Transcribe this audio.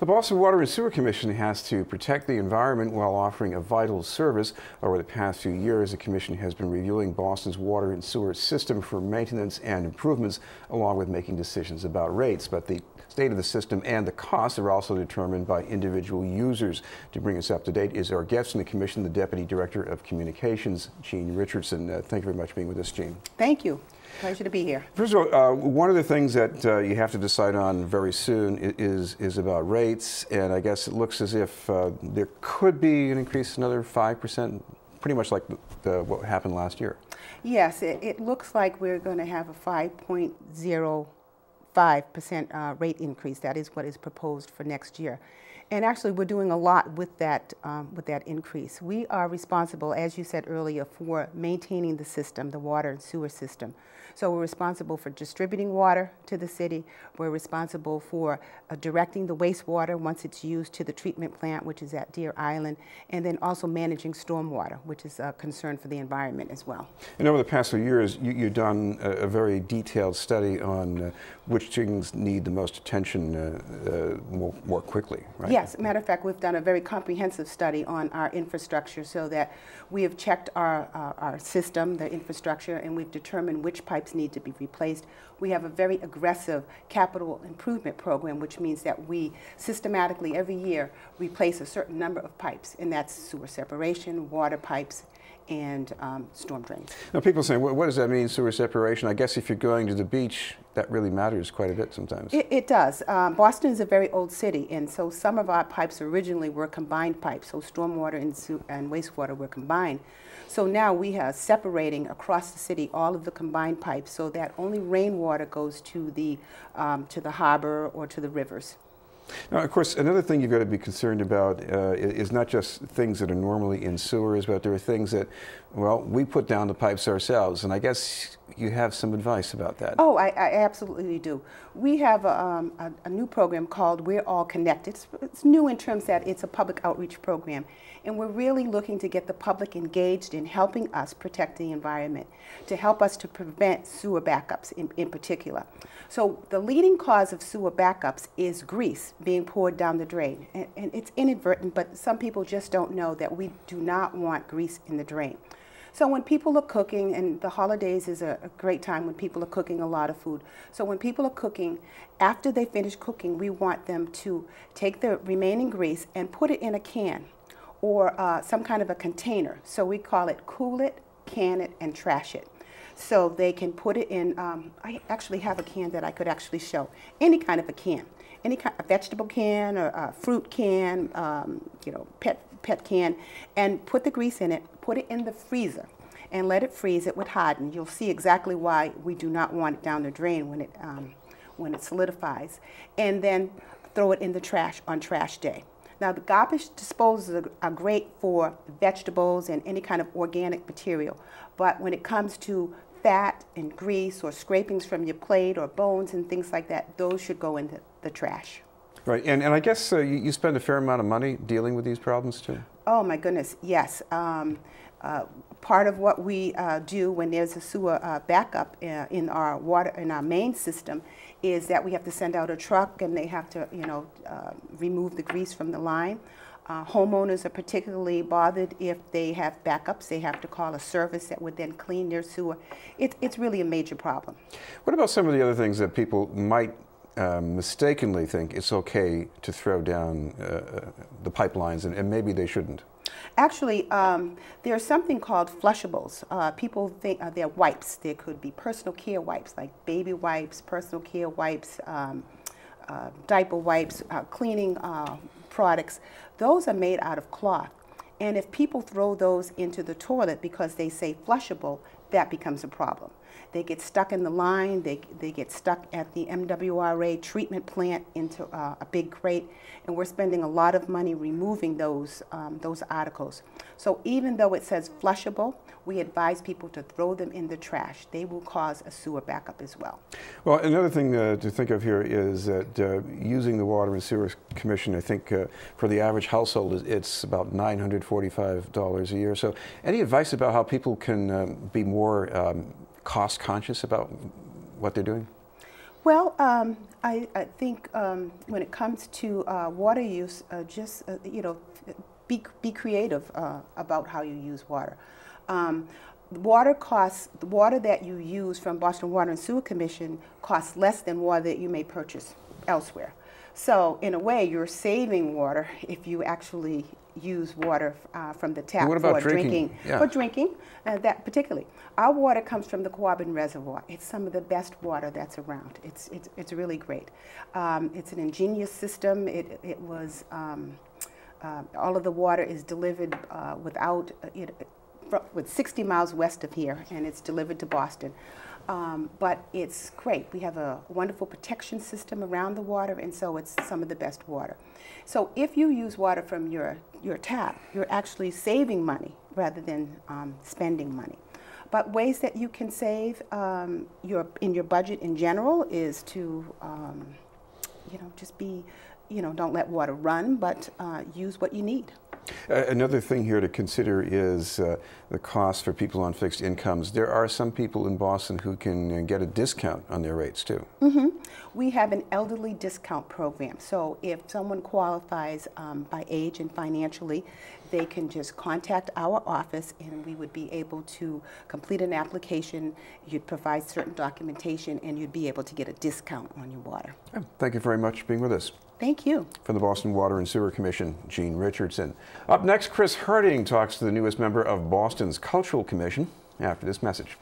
The Boston Water and Sewer Commission has to protect the environment while offering a vital service. Over the past few years, the Commission has been reviewing Boston's water and sewer system for maintenance and improvements, along with making decisions about rates. But the state of the system and the costs are also determined by individual users. To bring us up to date is our guest in the Commission, the Deputy Director of Communications, Jeanne Richardson. Thank you very much for being with us, Jeanne. Thank you. Pleasure to be here. First of all, one of the things that you have to decide on very soon is about rates, and I guess it looks as if there could be an increase, another 5%, pretty much like what happened last year. Yes, it looks like we're going to have a 5.05% rate increase. That is what is proposed for next year. And actually, we're doing a lot with that increase. We are responsible, as you said earlier, for maintaining the system, the water and sewer system. So we're responsible for distributing water to the city. We're responsible for directing the wastewater once it's used to the treatment plant, which is at Deer Island, and then also managing stormwater, which is a concern for the environment as well. And over the past few years, you've done a very detailed study on which things need the most attention more quickly, right? Yes, matter of fact, we've done a very comprehensive study on our infrastructure so that we have checked our system, the infrastructure, and we've determined which pipes need to be replaced. We have a very aggressive capital improvement program, which means that we systematically every year replace a certain number of pipes, and that's sewer separation, water pipes, and storm drains. Now, people are saying, what does that mean, sewer separation? I guess if you're going to the beach, that really matters quite a bit sometimes. It does. Boston is a very old city, and so some of our pipes originally were combined pipes, so stormwater and wastewater were combined. So now we are separating across the city all of the combined pipes so that only rainwater goes to the harbor or to the rivers. Now, of course, another thing you've got to be concerned about is not just things that are normally in sewers, but there are things that, well, we put down the pipes ourselves, and I guess you have some advice about that. Oh, I absolutely do. We have a new program called We're All Connected. It's new in terms that it's a public outreach program, and we're really looking to get the public engaged in helping us protect the environment, to help us to prevent sewer backups in particular. So the leading cause of sewer backups is grease being poured down the drain. And it's inadvertent, but some people just don't know that we do not want grease in the drain. So when people are cooking, and the holidays is a great time when people are cooking a lot of food. So when people are cooking, after they finish cooking, we want them to take the remaining grease and put it in a can or some kind of a container. So we call it cool it, can it, and trash it. So they can put it in, I actually have a can that I could actually show, any kind of a can. Any kind of vegetable can or a fruit can, you know, pet can, and put the grease in it, put it in the freezer, and let it freeze. It would harden. You'll see exactly why we do not want it down the drain when it solidifies. And then throw it in the trash on trash day. Now, the garbage disposals are great for vegetables and any kind of organic material, but when it comes to fat and grease or scrapings from your plate or bones and things like that, those should go into the trash. Right, and I guess you spend a fair amount of money dealing with these problems too? Oh my goodness, yes. Part of what we do when there's a sewer backup in our main system is that we have to send out a truck and they have to, you know, remove the grease from the line. Homeowners are particularly bothered if they have backups. They have to call a service that would then clean their sewer. It's really a major problem. What about some of the other things that people might mistakenly think it's okay to throw down the pipelines, and maybe they shouldn't? Actually, there's something called flushables. People think they're wipes. There could be personal care wipes like baby wipes, personal care wipes, diaper wipes, cleaning products. Those are made out of cloth. And if people throw those into the toilet because they say flushable, that becomes a problem. They get stuck in the line, they get stuck at the MWRA treatment plant into a big crate, and we're spending a lot of money removing those articles. So even though it says flushable, we advise people to throw them in the trash. They will cause a sewer backup as well. Well, another thing to think of here is that using the Water and Sewer Commission, I think for the average household, it's about $945 a year. So any advice about how people can be more cost conscious about what they're doing? Well, I think when it comes to water use, just you know, be creative about how you use water. Water costs, the water that you use from Boston Water and Sewer Commission costs less than water that you may purchase elsewhere. So in a way, you're saving water if you actually use water from the tap for drinking. For drinking, that particularly. Our water comes from the Quabbin Reservoir. It's some of the best water that's around. It's really great. It's an ingenious system. It was all of the water is delivered without with 60 miles west of here, and it's delivered to Boston. But it's great. We have a wonderful protection system around the water, and so it's some of the best water. So if you use water from your tap, you're actually saving money rather than spending money. But ways that you can save in your budget in general is to, just be, don't let water run, but use what you need. Another thing here to consider is the cost for people on fixed incomes. There are some people in Boston who can get a discount on their rates too. Mm-hmm. We have an elderly discount program. So if someone qualifies by age and financially, they can just contact our office and we would be able to complete an application. You'd provide certain documentation and you'd be able to get a discount on your water. Thank you very much for being with us. Thank you. From the Boston Water and Sewer Commission, Jeanne Richardson. Up next, Chris Harding talks to the newest member of Boston's Cultural Commission after this message.